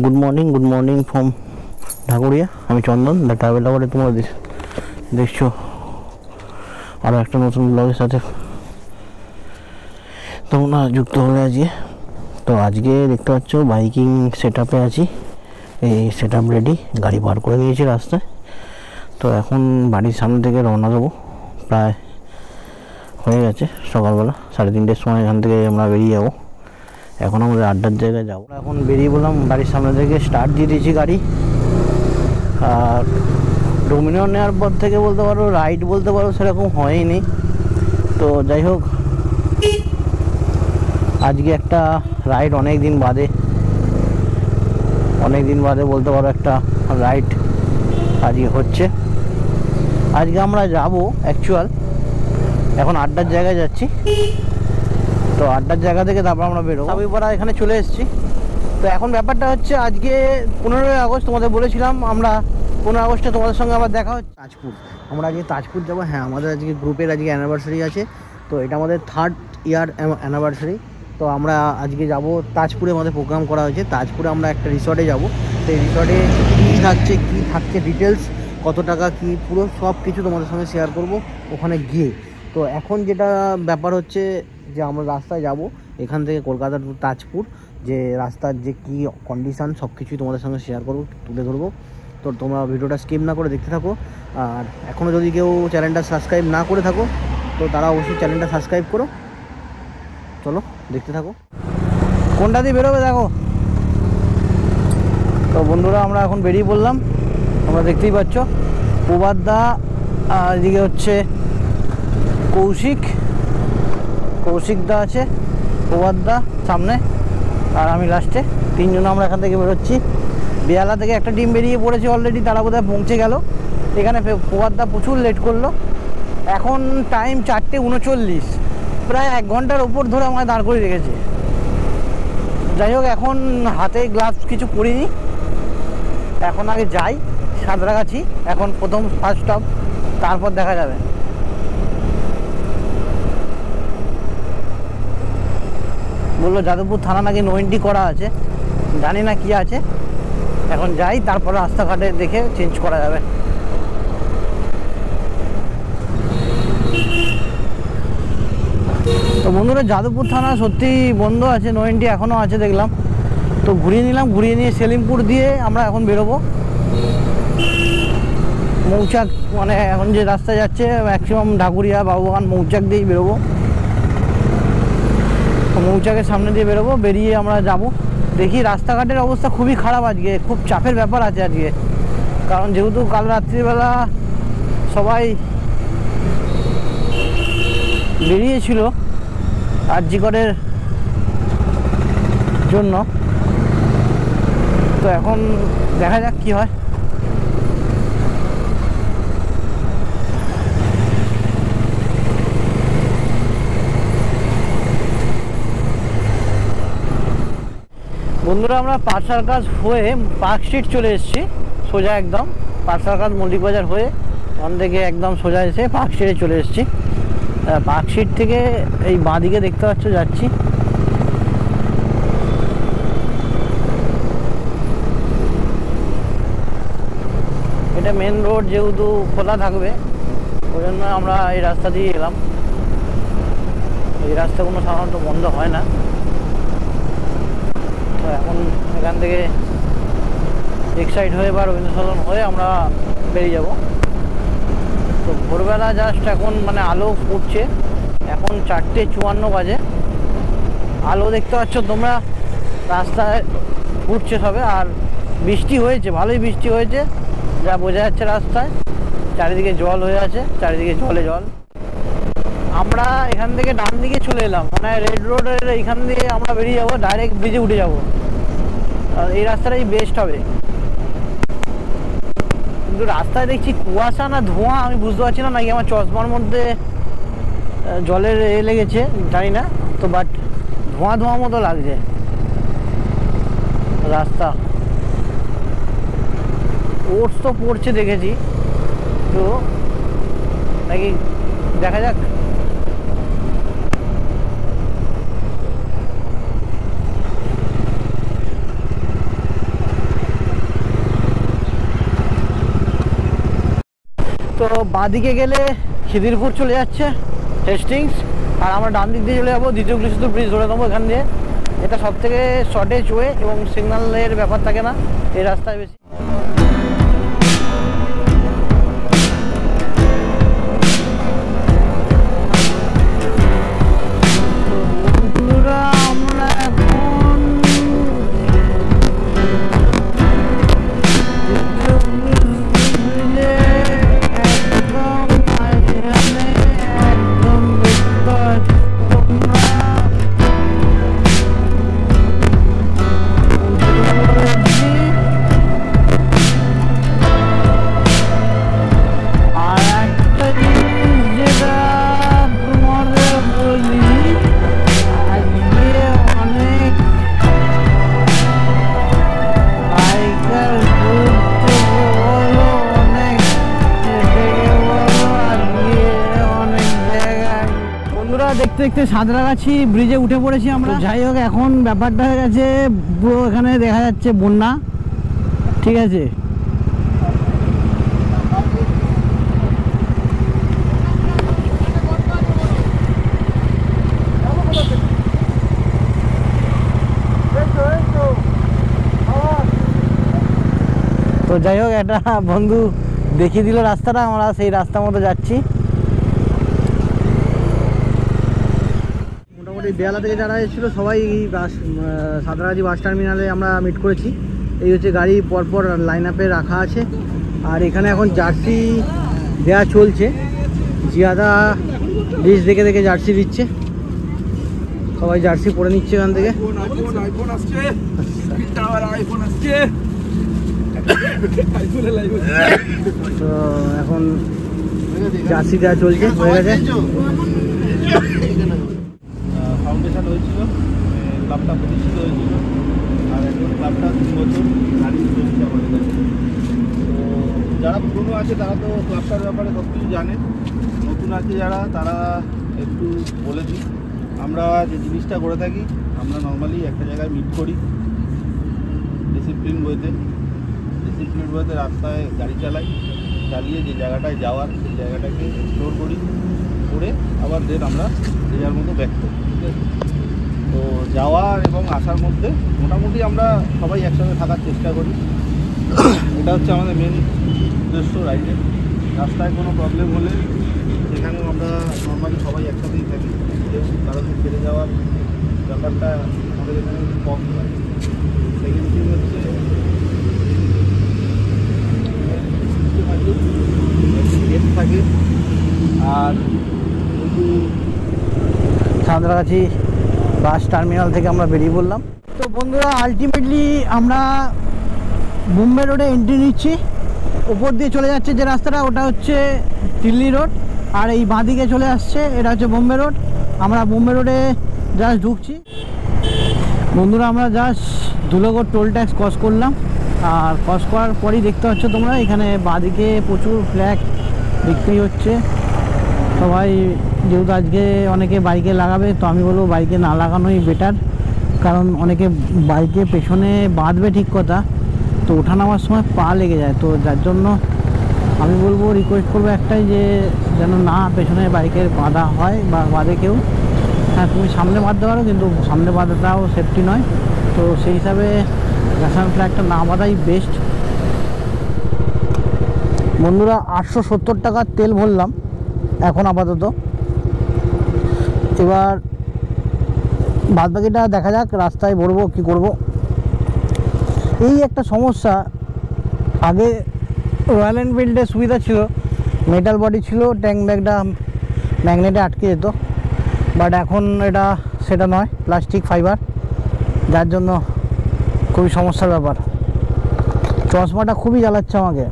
Good morning from Dhakuria. আমি চন্দন, the travel লাভারে তোমরা দেখছো আরও একটা নতুন ব্লগের সাথে তোমরা যুক্ত হলে আজকে। তো আজকে দেখতে পাচ্ছ বাইকিং সেট আপে আছি, এই সেট আপ রেডি, গাড়ি বার করে দিয়েছি রাস্তায়। তো এখন বাড়ির সামনে থেকে রওনা দেবো, প্রায় হয়ে গেছে সকালবেলা 3:30টার সময় এখান থেকে আমরা বেরিয়ে যাবো। এখন আমাদের আড্ডার জায়গায় যাবো। এখন বেরিয়ে বললাম বাড়ির সামনে থেকে, স্টার্ট দিয়ে দিয়েছি গাড়ি। আর ডোমিনিয়ন নেওয়ার পর থেকে বলতে পারো, রাইড বলতে পারো সেরকম হয়নি। তো যাই হোক, আজকে একটা রাইড অনেক দিন বাদে বলতে পারো একটা রাইড আজকে হচ্ছে। আজকে আমরা যাব এখন আড্ডার জায়গায় যাচ্ছি। তো আড্ডার জায়গা থেকে তারপর আমরা বেরোবো। সাবিপাড়া এখানে চলে এসেছি। তো এখন ব্যাপারটা হচ্ছে, আজকে 15ই আগস্ট তোমাদের বলেছিলাম, আমরা 15 আগস্টে তোমাদের সঙ্গে আবার দেখা হচ্ছে তাজপুর। আমরা আজকে তাজপুর যাবো। হ্যাঁ, আমাদের আজকে গ্রুপের আজকে অ্যানিভার্সারি আছে। তো এটা আমাদের 3rd ইয়ার অ্যানিভার্সারি। তো আমরা আজকে যাব তাজপুরে, আমাদের প্রোগ্রাম করা হয়েছে তাজপুরে। আমরা একটা রিসর্টে যাব। সেই রিসর্টে কী থাকছে ডিটেলস, কত টাকা কি, পুরো সব কিছু তোমাদের সঙ্গে শেয়ার করব ওখানে গিয়ে। তো এখন যেটা ব্যাপার হচ্ছে যে আমরা রাস্তায় যাব এখান থেকে কলকাতা টু তাজপুর, যে রাস্তার যে কী কন্ডিশান সব কিছুই তোমাদের সঙ্গে শেয়ার করবো, তুলে ধরবো। তো তোমরা ভিডিওটা স্কিপ না করে দেখতে থাকো। আর এখনও যদি কেউ চ্যানেলটা সাবস্ক্রাইব না করে থাকো, তো তারা অবশ্যই চ্যানেলটা সাবস্ক্রাইব করো। চলো দেখতে থাকো। কোনটা দিয়ে বেরোবে দেখো। তো বন্ধুরা, আমরা এখন বেরিয়ে পড়লাম। তোমরা দেখতেই পাচ্ছ প্রবাদদা, আর এদিকে হচ্ছে কৌশিকদা আছে, প্রবাদদা সামনে, আর আমি লাস্টে। 3 জন আমরা এখান থেকে বেরোচ্ছি। বেহালা থেকে একটা টিম বেরিয়ে পড়েছে অলরেডি, তারা বোধহয় পৌঁছে গেল। এখানে প্রবাদদা প্রচুর লেট করলো। এখন টাইম 4:39, প্রায় 1 ঘন্টার ওপর ধরে আমায় দাঁড় করে রেখেছে। যাই হোক, এখন হাতে গ্লাভস কিছু পরিনি। এখন আগে যাই সাঁতরাগাছি, এখন ফার্স্ট স্টপ, তারপর দেখা যাবে। বললো যাদবপুর থানা নাকি নো এন্ট্রি করা আছে, জানি না কি আছে। এখন যাই, তারপরে রাস্তাঘাটে দেখে চেঞ্জ করা যাবে। তো বন্ধুরা, যাদবপুর থানা সত্যি বন্ধ আছে, নো এন্ট্রি এখনও আছে দেখলাম। তো ঘুরিয়ে নিয়ে সেলিমপুর দিয়ে আমরা এখন বেরোবো। মৌচাক, মানে এখন যে রাস্তায় যাচ্ছে ম্যাক্সিমাম ঢাকুরিয়া বাবুবাগান মৌচাক দিয়েই বেরোবো। মৌচাকের সামনে দিয়ে বেরোবো, বেরিয়ে আমরা যাব। দেখি, রাস্তাঘাটের অবস্থা খুবই খারাপ আজকে, খুব চাপের ব্যাপার আছে আজকে। কারণ যেহেতু কাল রাত্রিবেলা সবাই বেরিয়েছিল আরজিকরের জন্য। তো এখন দেখা যাক কি হয়। বন্ধুরা, আমরা পার্ক সার্কাস হয়ে পার্ক স্ট্রিট চলে এসেছি, সোজা একদম পার্ক সার্কাস মল্লিক বাজার হয়ে ওখান থেকে একদম সোজা এসে পার্ক স্ট্রিটে চলে এসেছি। পার্ক স্ট্রিট থেকে এই বাঁদিকে দেখতে পাচ্ছ যাচ্ছি। এটা মেন রোড, যেহেতু খোলা থাকবে ওই জন্য আমরা এই রাস্তা দিয়ে এলাম। এই রাস্তা কোনো সাধারণত বন্ধ হয় না। তো এখন এখান থেকে এক্সাইড হয়ে বা রবীন্দ্র সদন হয়ে আমরা বেরিয়ে যাব। তো ভোরবেলা জাস্ট এখন মানে আলো ফুটছে, এখন 4:54 বাজে। আলো দেখতে পাচ্ছ তোমরা, রাস্তায় ফুটছে সবে। আর বৃষ্টি হয়েছে, ভালোই বৃষ্টি হয়েছে, যা বোঝা যাচ্ছে রাস্তায়। চারিদিকে জল হয়ে আছে, চারিদিকে জলে জল। আমরা এখান থেকে ডান দিকে চলে এলাম, মানে রেড রোডের এইখান দিয়ে আমরা বেরিয়ে যাবো, ডাইরেক্ট ব্রিজে উঠে যাব। আর এই রাস্তাটাই বেস্ট হবে। কিন্তু রাস্তায় দেখছি কুয়াশা না ধোঁয়া, আমি বুঝতে পারছি না, নাকি আমার চশমার মধ্যে জলের লেগেছে জানি না। তো বাট ধোঁয়া মতো লাগছে রাস্তা। ওটস তো পড়ছে দেখেছি, তো নাকি দেখা যাক। তো বাঁদিকে গেলে খিদিরপুর চলে যাচ্ছে, হেস্টিংস, আর আমরা ডান দিক দিয়ে চলে যাবো দ্বিতীয় সেতু ব্রিজ ধরে নেবো এখান দিয়ে। এটা সব থেকে শর্টেজ ওয়ে এবং সিগন্যালের ব্যাপার থাকে না এই রাস্তায় বেশি। দেখতে দেখতে সাঁতরাগাছি ব্রিজে উঠে পড়েছি আমরা। যাই হোক, এখন ব্যাপারটা হয়ে গেছে পুরো এখানে দেখা যাচ্ছে বন্যা, ঠিক আছে। তো যাই হোক, একটা বন্ধু দেখিয়ে দিল রাস্তাটা, আমরা সেই রাস্তা মতো যাচ্ছি। মোটামুটি বেহালা থেকে যারা এসেছিল সবাই এই সাঁতরাগাছি বাস টার্মিনালে আমরা মিট করেছি। এই হচ্ছে গাড়ি পরপর লাইন আপে রাখা আছে, আর এখানে এখন জার্সি দেওয়া চলছে। জিয়াদা লিস্ট দেখে দেখে জার্সি দিচ্ছে, সবাই জার্সি পরে নিচ্ছে এখান থেকে। তো এখন জার্সি দেওয়া চলছে, হয়ে গেছে। ফাউন্ডেশন হয়েছিল, ক্লাবটা প্রতিষ্ঠিত হয়েছিল, আর এখন ক্লাবটা 2 বছর রানিং চলছে আমাদের কাছে। তো যারা পুরনো আছে তারা তো ক্লাবটার ব্যাপারে সব কিছু জানে, নতুন আছে যারা তারা একটু বলে দিই। আমরা যে জিনিসটা করে থাকি, আমরা নর্মালি একটা জায়গায় মিট করি ডিসিপ্লিন বইতে রাস্তায় গাড়ি চালিয়ে যে জায়গাটায় যাওয়ার সেই জায়গাটাকে এক্সপ্লোর করি, করে আবার দেন আমরা যে যার মতো ব্যাক করি, ঠিক আছে। তো যাওয়ার এবং আসার মধ্যে মোটামুটি আমরা সবাই একসাথে থাকার চেষ্টা করি, এটা হচ্ছে আমাদের মেন উদ্দেশ্য রাইডের। রাস্তায় কোনো প্রবলেম হলে সেখানেও আমরা নর্মালি সবাই একসাথেই থাকি, কারণে ফেলে যাওয়ার ব্যাপারটা আমাদের এখানে কম হয়। সেকেন্ড থিং হচ্ছে থাকে, আর সাঁতরাগাছি বাস টার্মিনাল থেকে আমরা বেরিয়ে পড়লাম। তো বন্ধুরা, আলটিমেটলি আমরা বোম্বে রোডে এন্ট্রি নিচ্ছি। উপর দিয়ে চলে যাচ্ছে যে রাস্তাটা, ওটা হচ্ছে দিল্লি রোড, আর এই বাঁদিকে চলে আসছে এটা হচ্ছে বোম্বে রোড। আমরা বোম্বে রোডে জাস্ট ঢুকছি। বন্ধুরা, আমরা just Dhulagarh toll tax cross করলাম, আর ক্রস করার পরই দেখতে পাচ্ছ তোমরা এখানে বাঁদিকে প্রচুর ফ্ল্যাগ দেখতেই হচ্ছে। সবাই যেহেতু আজকে অনেকে বাইকে লাগাবে, তো আমি বলবো বাইকে না লাগানোই বেটার, কারণ অনেকে বাইকে পেছনে বাঁধবে ঠিক কথা, তো ওঠা নামার সময় পা লেগে যায়। তো যার জন্য আমি বলবো, রিকোয়েস্ট করবো একটাই, যে যেন না পেছনে বাইকের বাঁধা হয় বা বাঁধে কেউ। হ্যাঁ, তুমি সামনে বাঁধতে পারো, কিন্তু সামনে বাঁধাটাও সেফটি নয়। তো সেই হিসাবে ন্যাশনাল ফ্ল্যাগটা না বাঁধাই বেস্ট। বন্ধুরা, 870 টাকার তেল ভরলাম এখন আপাতত। এবার বাদবাকিটা দেখা যাক, রাস্তায় ভরবো কি করব। এই একটা সমস্যা, আগে রয়্যাল এনফিল্ডের সুবিধা ছিল, মেটাল বডি ছিল, ট্যাঙ্ক ব্যাগটা ম্যাগনেটে আটকে যেত, বাট এখন এটা সেটা নয়, প্লাস্টিক ফাইবার, যার জন্য খুবই সমস্যার ব্যাপার। চশমাটা খুবই জ্বালাচ্ছে আমাকে,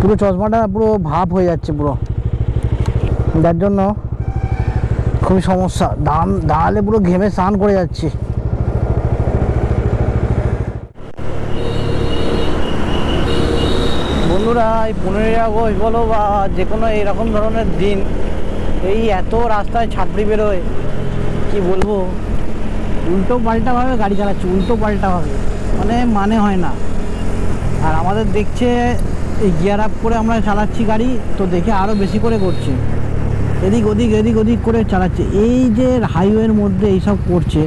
পুরো চশমাটা পুরো ভাপ হয়ে যাচ্ছে পুরো, যার জন্য খুবই সমস্যা। দাঁড়ালে পুরো ঘেমে স্নান করে যাচ্ছি। বন্ধুরা, এই 15ই আগস্ট বলো বা যে কোনো এইরকম ধরনের দিন, এই এত রাস্তায় ছাপড়ি বেরোয়, কি বলবো, উল্টো পাল্টাভাবে গাড়ি চালাচ্ছে, উল্টো পাল্টাভাবে, মানে হয় না। আর আমাদের দেখছে এই গিয়ার আপ করে আমরা চালাচ্ছি গাড়ি, তো দেখে আরও বেশি করে করছে, এদিক ওদিক এদিক ওদিক করে চালাচ্ছে। এই যে হাইওয়ের মধ্যে এইসব করছে,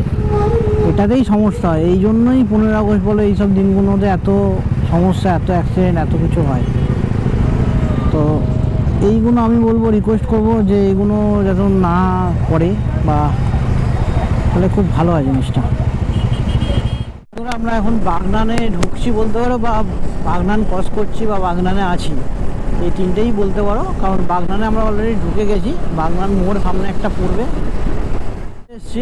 এটাতেই সমস্যা হয়। এই জন্যই 15 আগস্ট বলে এইসব দিনগুলোতে এত সমস্যা, এত অ্যাক্সিডেন্ট, এত কিছু হয়। তো এইগুলো আমি বলবো, রিকোয়েস্ট করবো যে এইগুলো যাতে না করে, বা তাহলে খুব ভালো হয় জিনিসটা। আমরা এখন বাগনানে ঢুকছি বলতে পারো, বা বাগনান ক্রস করছি, বা বাগনানে আছি, এই তিনটেই বলতে পারো। কারণ বাগনানে আমরা অলরেডি ঢুকে গেছি, বাগনান মোড় সামনে একটা পড়বে এসছি।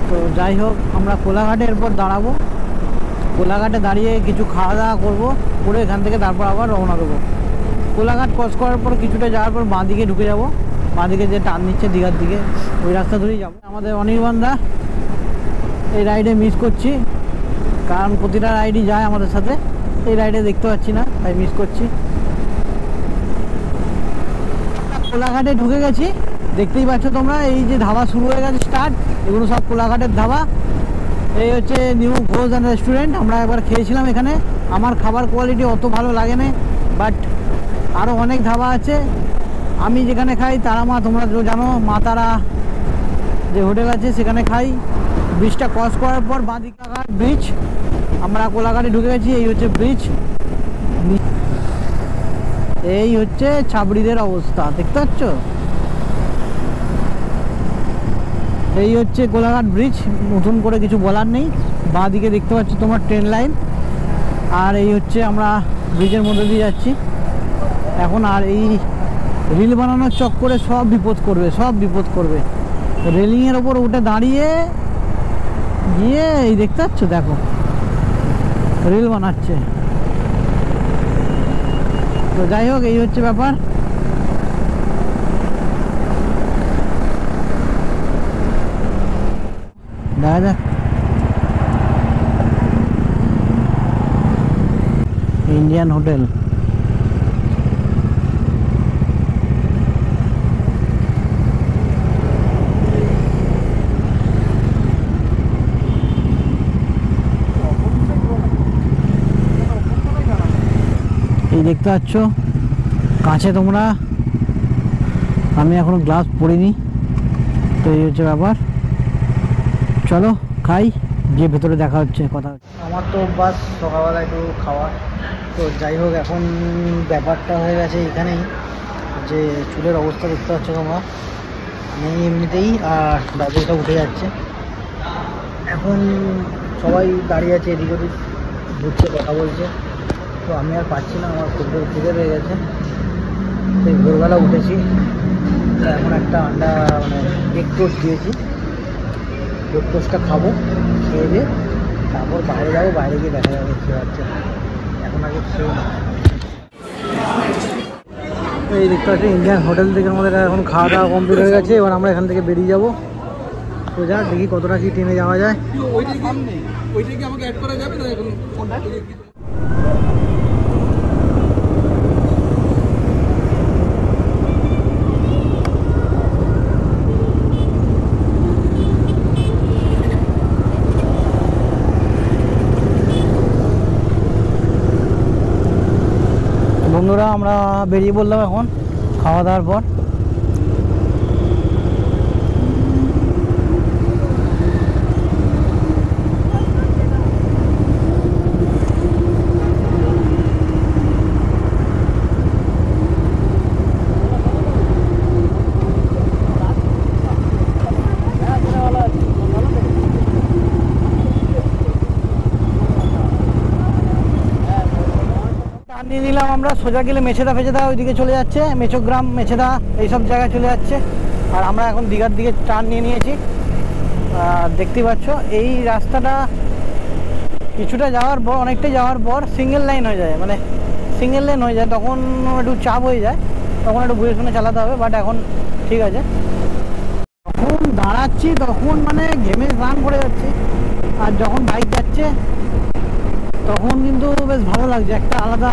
তো যাই হোক, আমরা কোলাঘাটে এরপর দাঁড়াবো, কোলাঘাটে দাঁড়িয়ে কিছু খাওয়া দাওয়া করবো, করে এখান থেকে তারপর আবার রওনা দেবো। কোলাঘাট ক্রস করার পর কিছুটা যাওয়ার পর বাঁ দিকে ঢুকে যাবো, বাঁ দিকে যে টার্ন নিচ্ছে দীঘার দিকে, ওই রাস্তা ধরেই যাবো। আমাদের অনির্বাণদা এই রাইডে মিস করছি, কারণ প্রতিটা রাইডই যায় আমাদের সাথে, এই রাইডে দেখতে পাচ্ছি না, তাই মিস করছি। কোলাঘাটে ঢুকে গেছি, দেখতেই পাচ্ছ তোমরা, এই যে ধাবা শুরু হয়ে গেছে স্টার্ট, এগুলো সব কোলাঘাটের ধাবা। এই হচ্ছে নিউ ঘোষ অ্যান্ড রেস্টুরেন্ট, আমরা একবার খেয়েছিলাম এখানে, আমার খাবার কোয়ালিটি অত ভালো লাগে না, বাট আরও অনেক ধাবা আছে। আমি যেখানে খাই তারামা, তোমরা জানো মা তারা যে হোটেল আছে, সেখানে খাই। ব্রিজটা ক্রস করার পর বাঁদিকে ব্রিজ, আমরা কোলাঘাটে ঢুকে গেছি। এই হচ্ছে ব্রিজ, এই হচ্ছে ছাবড়িদের অবস্থা, দেখতে পাচ্ছ? এই হচ্ছে কোলাঘাট ব্রিজ, নতুন করে কিছু বলার নেই। বাঁদিকে দেখতে পাচ্ছ তোমার ট্রেন লাইন, আর এই হচ্ছে আমরা ব্রিজের মধ্যে দিয়ে যাচ্ছি এখন। আর এই রিল বানানোর চক্করে সব বিপদ করবে, সব বিপদ করবে। রেলিংয়ের ওপর উঠে দাঁড়িয়ে গিয়ে এই দেখতে পাচ্ছ, দেখো রিল বানাচ্ছে। তো যাই হোক, এই হচ্ছে ব্যাপার। দেখা যাক, ইন্ডিয়ান হোটেল। এই দেখতে পাচ্ছ কাছে তোমরা, আমি এখনো গ্লাস পরিনি। তো এই হচ্ছে ব্যাপার, চলো খাই, গিয়ে ভেতরে দেখা হচ্ছে, কথা হচ্ছে। আমার তো বাস সকালবেলা একটু খাওয়া। তো যাই হোক, এখন ব্যাপারটা হয়ে গেছে এখানেই, যে চুলের অবস্থা দেখতে পাচ্ছ তোমরা, আমি এমনিতেই, আর দাদুটা উঠে যাচ্ছে। এখন সবাই দাঁড়িয়ে আছে, এদিক ওদিক ঘুরছে, কথা বলছে। তো আমি আর পাচ্ছি না, আমার খুব খিদে পেয়ে গেছে। সেই ভোরবেলা উঠেছি, এখন একটা আন্ডা মানে এগ টোস্ট দিয়েছি, এগ টোস্টটা খাবো, খেয়ে দিয়ে তারপর বাইরে যাবো, বাইরে গিয়ে দেখা যাবে কী হচ্ছে। এখন আগে খেয়ে না। এই দেখতে পাচ্ছি ইন্ডিয়ান হোটেল থেকে আমাদের এখন খাওয়া দাওয়া কমপ্লিট হয়ে গেছে। এবার আমরা এখান থেকে বেরিয়ে যাবো। তো যা দেখি কতটা কি ট্রেনে যাওয়া যায়। বন্ধুরা, আমরা বেরিয়ে পড়লাম এখন খাওয়া দাওয়ার পর। নিয়ে নিলাম আমরা, সোজা গেলে মেছেদা ফেছেদা ওইদিকে চলে যাচ্ছে, মেচোগ্রাম মেছেদা এইসব জায়গায় চলে যাচ্ছে। আর আমরা এখন দীঘার দিকে টার্ন নিয়ে নিয়েছি। দেখতেই পাচ্ছ এই রাস্তাটা কিছুটা যাওয়ার পর, অনেকটাই যাওয়ার পর সিঙ্গেল লাইন হয়ে যায়, মানে সিঙ্গেল লেন হয়ে যায়, তখন একটু চাপ হয়ে যায়, তখন একটু বুঝে শুনে চালাতে হবে। বাট এখন ঠিক আছে। যখন দাঁড়াচ্ছি তখন মানে ঘেমে স্নান করে যাচ্ছি, আর যখন বাইক যাচ্ছে তখন কিন্তু বেশ ভালো লাগছে, একটা আলাদা।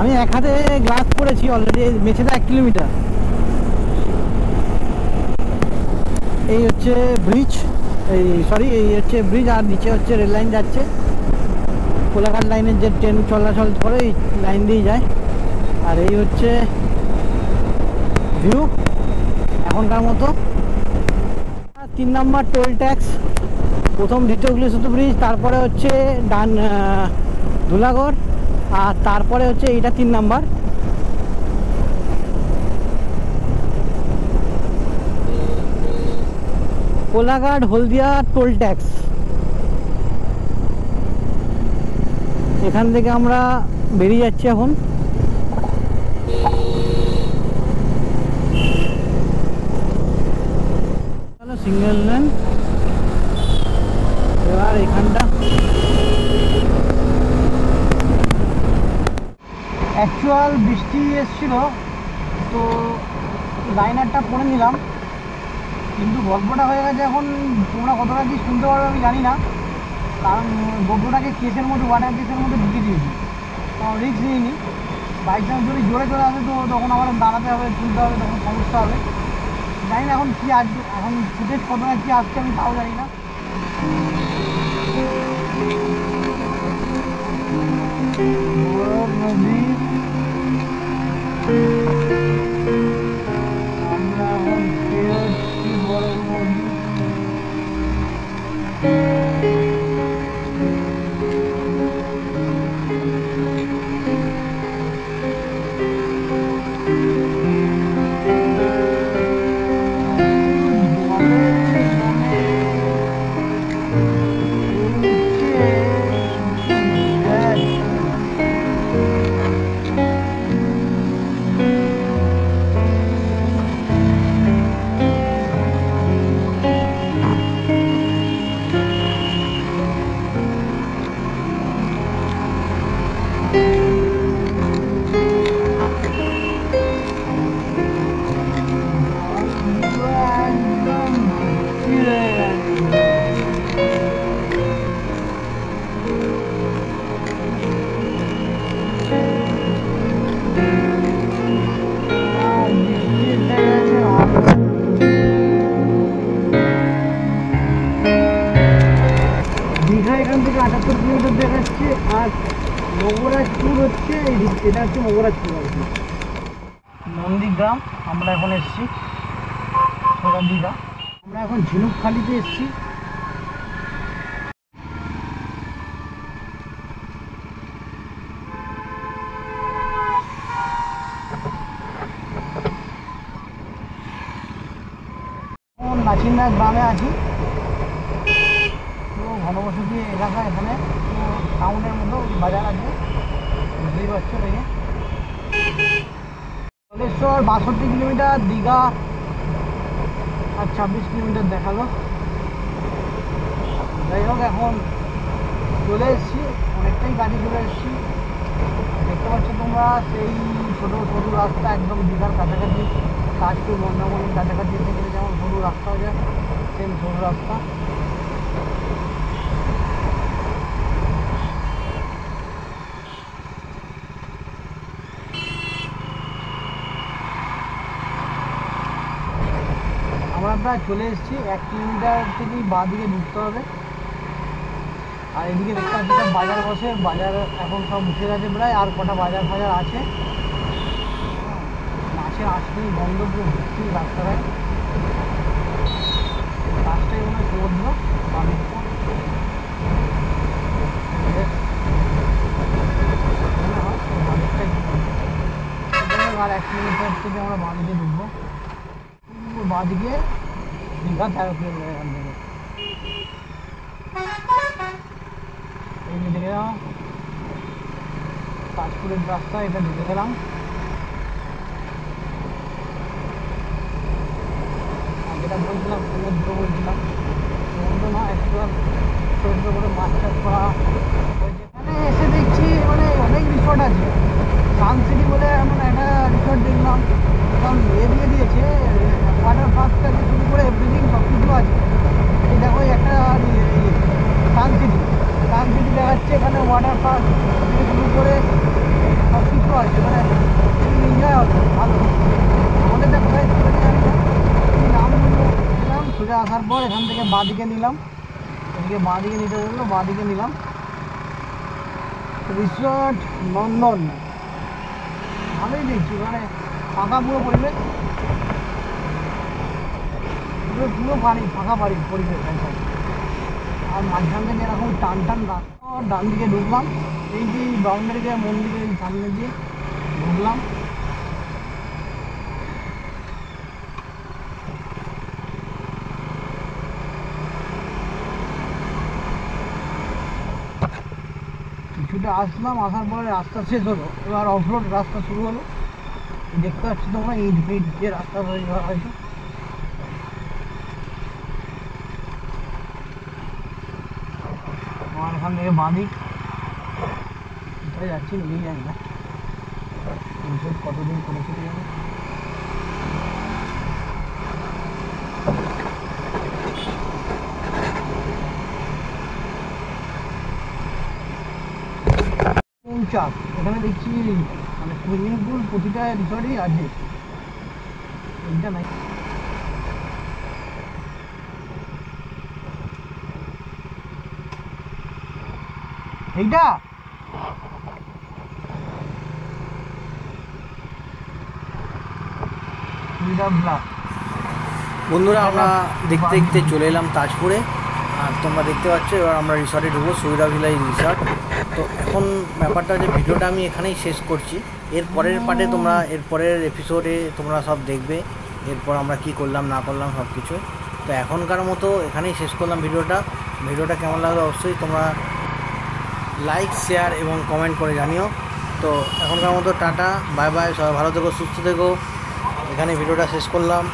আমি এক হাতে গ্লাস পরেছি অলরেডি, মেছেদা 1 কিলোমিটার। এই হচ্ছে ব্রিজ, এই হচ্ছে ব্রিজ, আর নিচে হচ্ছে রেল লাইন যাচ্ছে। কোলাঘাট লাইনের যে ট্রেন চলাচল করে এই লাইন দিয়েই যায়। আর এই হচ্ছে ভিউ এখনকার মতো। 3 নম্বর টোল ট্যাক্স, প্রথম দ্বিতীয়গুলি সেতু ব্রিজ, তারপরে হচ্ছে ডান ধুলাগড়, আর তারপরে হচ্ছে এইটা 3 নম্বর। কোলাঘাট হলদিয়া টোল ট্যাক্স। এখান থেকে আমরা বেরিয়ে যাচ্ছি এখন। Single lane. এবার এখানটা অ্যাকচুয়াল বৃষ্টি এসেছিল, তো লাইনারটা পরে নিলাম, কিন্তু গল্পটা হয়ে গেছে এখন। তোমরা কতটা কি শুনতে পারবে আমি জানি না, কারণ গোবরটাকে কেসের মধ্যে, ওয়াটার কেসের মধ্যে ঢুকে দিয়েছি। কারণ রিস্ক নিইনি, বাইক চান্স যদি জোরে চলে আসে তো তখন আবার দাঁড়াতে হবে, তুলতে হবে, তখন সমস্যা হবে। জানি না এখন কী আসবে, এখন ফুটেজ কতটা কী আসছে আমি তাও জানি না। নদী আমরা এখন পেয়েছি বড় নদী। এখান থেকে 78 কিলোমিটার দেখাচ্ছে, আর মগরাজপুর হচ্ছে এটা হচ্ছে মগরাজপুর আর কি। নন্দীগ্রাম আমরা এখন এসেছি, সোনার দীঘা। আমরা এখন ঝিনুকখালিতে এসেছি। নাচিন্দা গ্রামে আছি, তো ঘনবসতি এলাকা, এখানে টাউনের মতো বাজার আছে, বুঝতেই পারছো। দেখে জলেশ্বর 62 কিলোমিটার, দীঘা আর 26 কিলোমিটার দেখালো। যাই হোক, এখন চলে এসেছি, অনেকটাই কাছে চলে এসেছি। দেখতে পাচ্ছ তোমরা সেই ছোটো সরু রাস্তা, একদম দীঘার কাছাকাছি, কাজপুর মন্দারমণির কাছাকাছি এসে গেলে যেমন সরু রাস্তা হয়ে যায়, সেম সরু রাস্তা। আমরা প্রায় চলে এসেছি, 1 কিলোমিটার থেকেই বাঁ দিকে ঢুকতে হবে। আর এদিকে দেখতে পাচ্ছি সব বাজার বসে, বাজার এখন সব উঠে গেছে প্রায়, আর কটা বাজার ফাজার আছে। মাছের আসতেই বন্ধ, পুরো ভর্তি রাস্তায়, রাস্তায় মনে হয় সমুদ্র বাদিকটা। আর 1 কিলোমিটার থেকে আমরা বাঁদিকে ঢুকবো, বাঁদিকে দীঘা 13 কিলোমিটার এখান থেকে। এই যে দেখে যাও কাশপুরের রাস্তা, এটা ঢুকে গেলাম। যেটা বলছিলাম সমুদ্র, বলছিলাম সমুদ্র না, অ্যাকচুয়াল সমুদ্র করে মাছ চাষ করা। এখানে এসে দেখছি মানে অনেক রিসর্ট আছে। সানসিটি বলে এমন একটা রিসর্ট দেখলাম, একদম দিয়ে দিয়েছে, ওয়াটার পার্ক থেকে শুরু করে এভরিথিং সব কিছু আছে। এই দেখো একটা সানসিটি দেখাচ্ছে, এখানে ওয়াটার পার্ক থেকে শুরু করে সব কিছু আছে, মানে এনজয় হবে ভালো। আমাদের যা কোথায় জানি না, নাম নিলাম, সোজা আসার পর এখান থেকে বাঁ দিকে নিলাম, এদিকে বাঁ দিকে নিতে বললো, বাঁ দিকে নিলাম। রিসর্ট নন্দন ভালোই দেখছি, মানে ফাঁকা পুরো পরিবেশ, পুরো বাড়ি ফাঁকা বাড়ি পরিবেশ একদম। আর মাঝখান থেকে এরকম টান টান রাস্তা, ডান দিকে ঢুকলাম, এই যে বাউন্ডারিকে মন্দিরের সামনে দিয়ে ঢুকলাম। কিছুটা আসলাম, আসার পরে রাস্তা শেষ হলো, এবার অফরোড রাস্তা শুরু হলো। দেখতে পাচ্ছি তোমরা ইট ফিট যে রাস্তা তৈরি করা হয়েছে। আমার এখান থেকে বাদিক কোথায় যাচ্ছি নিজেই জানি না, এইসব কতদিন করেছি জানি। চাপ এখানে দেখছি, মানে সুইমিং পুল প্রতিটা রিসর্টই আছে, এইটা নাই। এইটা বন্ধুরা আমরা দেখতে দেখতে চলে এলাম তাজপুরে। আর তোমরা দেখতে পাচ্ছ এবার আমরা রিসর্টে ঢুকবো, সুবিধা ভিলাই রিসর্ট। তো এখন ব্যাপারটা যে ভিডিওটা আমি এখানেই শেষ করছি, এর পরের পার্টে তোমরা এর পরের এপিসোডে তোমরা সব দেখবে, এরপর আমরা কি করলাম না করলাম সব কিছু। তো এখনকার মতো এখানেই শেষ করলাম ভিডিওটা কেমন লাগলো অবশ্যই তোমরা লাইক শেয়ার এবং কমেন্ট করে জানিও। তো এখনকার মতো টাটা, বাই বাই, সবাই ভালো থেকো, সুস্থ থেকো, এখানে ভিডিওটা শেষ করলাম।